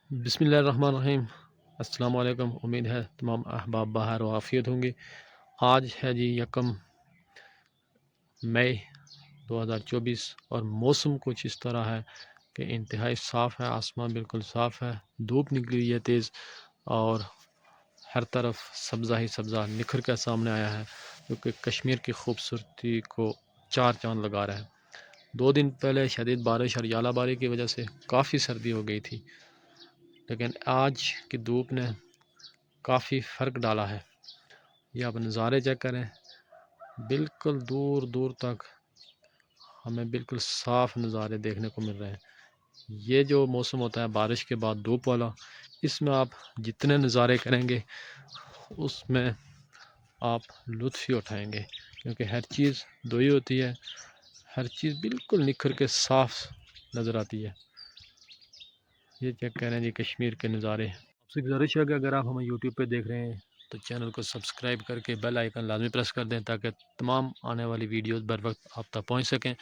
بسم اللہ الرحمن الرحیم۔ السلام علیکم۔ امید ہے تمام احباب باہر و عافیت ہوں گے۔ آج ہے جی 1 مئی 2024 اور موسم کچھ اس طرح ہے کہ انتہائی صاف ہے، آسمان بالکل صاف ہے، دھوپ نکلی ہوئی ہے تیز اور ہر طرف سبزہ ہی سبزہ نکھر کے سامنے آیا ہے، کیونکہ کشمیر کی خوبصورتی کو چار چاند لگا رہا ہے۔ 2 دن پہلے شدید بارش اور ژالہ باری کی وجہ سے کافی سردی ہو گئی تھی، لیکن آج کی دھوپ نے کافی فرق ڈالا ہے۔ یہ آپ نظارے چیک کریں، بالکل دور دور تک ہمیں بالکل صاف نظارے دیکھنے کو مل رہے ہیں۔ یہ جو موسم ہوتا ہے بارش کے بعد دھوپ والا، اس میں آپ جتنے نظارے کریں گے اس میں آپ لطف ہی اٹھائیں گے، کیونکہ ہر چیز دوئی ہوتی ہے، ہر چیز بالکل نکھر کے صاف نظر آتی ہے۔ یہ چیک کریں جی کشمیر کے نظارے۔ آپ سے گزارش ہے کہ اگر آپ ہمیں یوٹیوب پہ دیکھ رہے ہیں تو چینل کو سبسکرائب کر کے بیل آئیکن لازمی پریس کر دیں تاکہ تمام آنے والی ویڈیوز بر وقت آپ تک پہنچ سکیں۔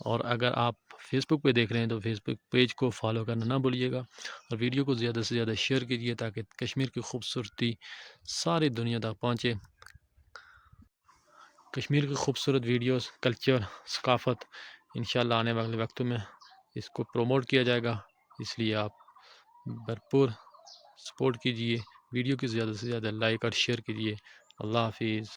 اور اگر آپ فیس بک پہ دیکھ رہے ہیں تو فیس بک پیج کو فالو کرنا نہ بھولیے گا، اور ویڈیو کو زیادہ سے زیادہ شیئر کیجیے تاکہ کشمیر کی خوبصورتی ساری دنیا تک پہنچے۔ کشمیر کی خوبصورت ویڈیوز، کلچر، ثقافت انشاءاللہ آنے والے وقتوں میں اس کو پروموٹ کیا جائے گا، اس لیے آپ بھرپور سپورٹ کیجیے، ویڈیو کی زیادہ سے زیادہ لائک اور شیئر کیجیے۔ اللہ حافظ۔